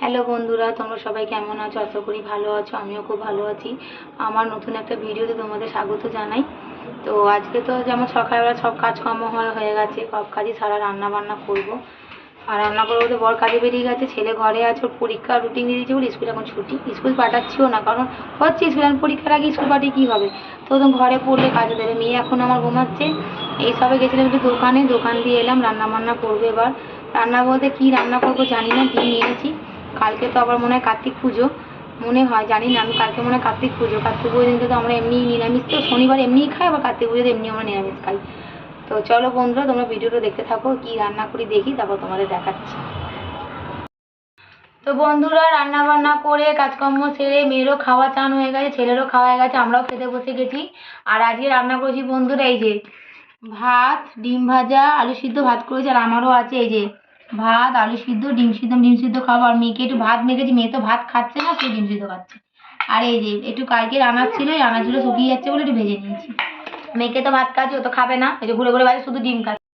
Hello বন্ধুরা, তোমরা সবাই কেমন আছো? আশা করি ভালো আছো। আমিও খুব ভালো আছি। আমার নতুন একটা ভিডিওতে তোমাদের স্বাগত জানাই। তো আজকে তো যেমন সকালবেলা সব কাজকর্ম হয়ে গেছে, সব কাজই সারা রান্না বান্না করবো। আর রান্না করবো তো বর কাজে বেরিয়ে গেছে, ছেলে ঘরে আছে, ওর পরীক্ষা রুটিন দিয়ে দিয়েছে বলে স্কুল এখন ছুটি। স্কুল পাঠাচ্ছিও না, কারণ হচ্ছে স্কুল পরীক্ষার আগে স্কুল পাঠিয়ে কী হবে, তো ঘরে পড়লে কাজে দেবে। মেয়ে এখন আমার ঘুমাচ্ছে। এই সবে গেছিলাম একটু দোকান দিয়ে এলাম, রান্না বান্না করবো। এবার রান্না বলতে কী রান্না করবো জানি না, ডিম নিয়েছি। কালকে তো আবার মনে হয় কার্তিক পুজো, মনে হয়, জানি না আমি। কালকে মনে হয় কার্তিক পুজো দিনকে তো আমরা এমনি নিরামিষ, তো শনিবার এমনিই খাই, আবার কার্তিক পুজোতে এমনি আমরা নিরামিষ খাই। তো চলো বন্ধুরা, তোমরা ভিডিওটা দেখতে থাকো, কি রান্না করি দেখি, তারপর তোমাদের দেখাচ্ছি। তো বন্ধুরা, রান্না বান্না করে কাজকর্ম সেরে মেয়েরও খাওয়া চান হয়ে গেছে, ছেলেরও খাওয়া হয়ে গেছে, আমরাও খেতে বসে গেছি। আর আজকে রান্না করেছি বন্ধুরা, এই যে ভাত, ডিম ভাজা, আলু সিদ্ধ ভাত করেছি। আর আমারও আছে এই যে ভাত, আলু সিদ্ধ, ডিম সিদ্ধ খাবো। আর মেয়েকে একটু ভাত মেখেছি, মেয়ে তো ভাত খাচ্ছে না, সে ডিম সিদ্ধ খাচ্ছে। আর এই যে একটু কালকের আনাজ ছিল, এই আনাজগুলো শুকিয়ে যাচ্ছে বলে একটু ভেজে নিয়েছি। মেয়েকে তো ভাত খাচ্ছে, ও তো খাবে না, এই যে ঘুরে ঘুরে বাজে শুধু ডিম খাচ্ছে।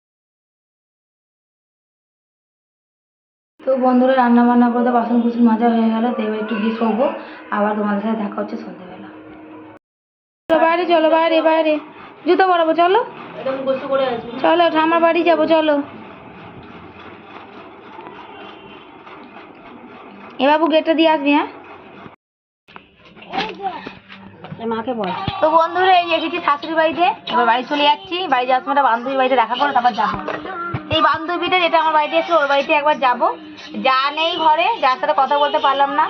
তো বন্ধুরা, রান্না বান্না করে তো বাসন কুসন মাজা হয়ে গেল। তো এবার একটু গিয়ে শোবো, আবার তোমাদের সাথে দেখা হচ্ছে সন্ধ্যেবেলা। বাইরে চলো, বাইরে জুতো পরাবো, চলো চলো, ঠাম্মার বাড়ি যাবো, চলো। এ বাবু, গেটটা দিয়ে আসবি। হ্যাঁ, মাকে বল। তো বন্ধুরা, এই এসেছি শাশুড়ি বাড়িতে, এবার বাড়ি চলে যাচ্ছি। বাড়ি যাওয়ার সময় বান্ধবীর বাড়িতে দেখা করে তারপর যাবো। এই বান্ধবীটা যেটা আমার বাড়িতে এসে, ওর বাড়িতে একবার যাবো। যা নেই ঘরে, যার সাথে কথা বলতে পারলাম না,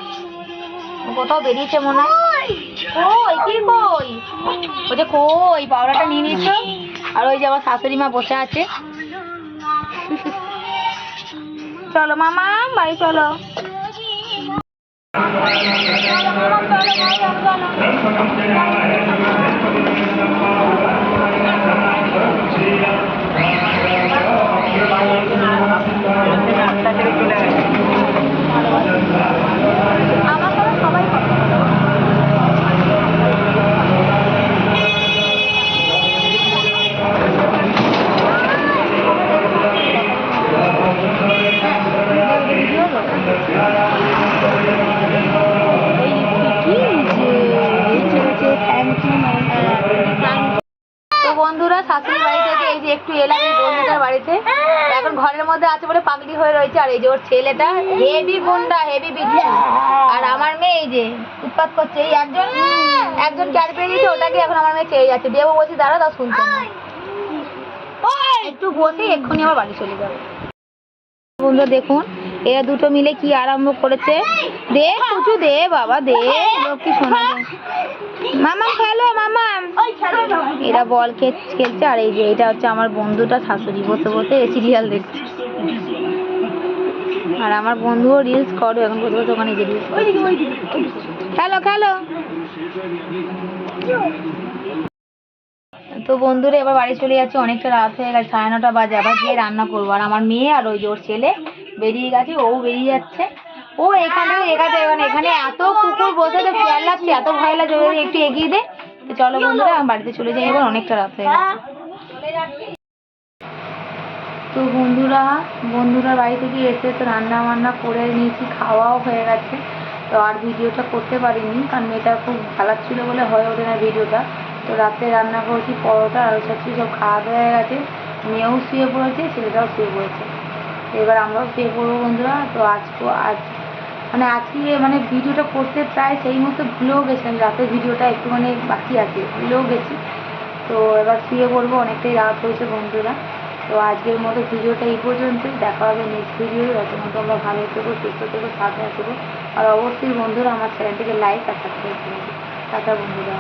কোথাও বেরিয়েছে মনে হয়। কই কি কই, ওই যে কই পাউডারটা নিয়ে নিয়েছো। আর ওই যে আমার শাশুড়ি মা বসে আছে। চলো মামা, বাড়ি চলো। তো বন্ধুরা, শাশুড়ি বাড়ি থেকে এই যে একটু এলাম এই বন্ধুটার বাড়িতে। এখন ঘরের মধ্যে আছে বলে পাগলি হয়ে রয়েছে। আর এই যে ওর ছেলেটা হেভি গুন্ডা, হেভি বিচ্ছু। আর আমার মেয়ে এই যে উৎপাত করছে। এই একজন ক্যার পেয়ে দিয়েছে, ওটাকে এখন আমার মেয়ে চেয়ে যাচ্ছে। দেবো বলছি, দাঁড়া, তাও শুনছে না। একটু বসে এক্ষুনি আমার বাড়ি চলে যাবে। বন্ধুরা দেখুন, এরা দুটো মিলে কি আরম্ভ করেছে। দে কুচু, দে বাবা, দে কি শোনা। মামা খেলো, মামা। এরা বল খেলছে। আর এই যে এটা হচ্ছে আমার বন্ধুটা শাশুড়ি, বসে বসে সিরিয়াল দেখছে। আর আমার বন্ধুও রিলস করো এখন, বসে বসে ওখানে রিলস। খেলো খেলো। তো বন্ধুরা, এবার বাড়ি চলে যাচ্ছে, অনেকটা রাত হয়ে গেছে, 9:30 বাজে। আবার গিয়ে রান্না করবো। আর আমার মেয়ে আর ওই যে ওর ছেলে বেরিয়ে গেছে, ও বেরিয়ে যাচ্ছে। ও এখানে এখানে এত কুকুর বসে তো খেয়াল লাগছে, এত ভয় লাগছে, একটু এগিয়ে দে। তো চলো বন্ধুরা, বাড়িতে চলে যাই, এবার অনেকটা রাত হয়ে গেছে। তো বন্ধুরা বাড়ি থেকে এসে তো রান্না বান্না করে নিয়েছি, খাওয়াও হয়ে গেছে। তো আর ভিডিওটা করতে পারিনি, কারণ মেয়েটা খুব জ্বালাচ্ছিল বলে হয়ে ওঠে না ভিডিওটা। তো রাতে রান্না করেছি পরোটা, আলু চচ্চড়ি, সব খাওয়া হয়ে গেছে। মেয়েও শুয়ে পড়েছে, ছেলেটাও শুয়ে পড়েছে। এবার আমরাও শুয়ে পড়বো বন্ধুরা। তো আজকে ভিডিওটা করতে প্রায় সেই মতো ভুলেও গেছিলাম। রাতের ভিডিওটা একটুখানি বাকি আছে, ভুলেও গেছি। তো এবার শুয়ে পড়বো, অনেকটাই রাত হয়েছে বন্ধুরা। তো আজকের মতো ভিডিওটা এই পর্যন্তই। দেখা হবে নেক্সট ভিডিও। ততক্ষণ তোমরা ভালো থেকো, সুস্থ থেকো, সাবধানে থেকো। আর অবশ্যই বন্ধুরা আমার চ্যানেলটিকে লাইক আর সাবস্ক্রাইব করে দিও। টাটা বন্ধুরা।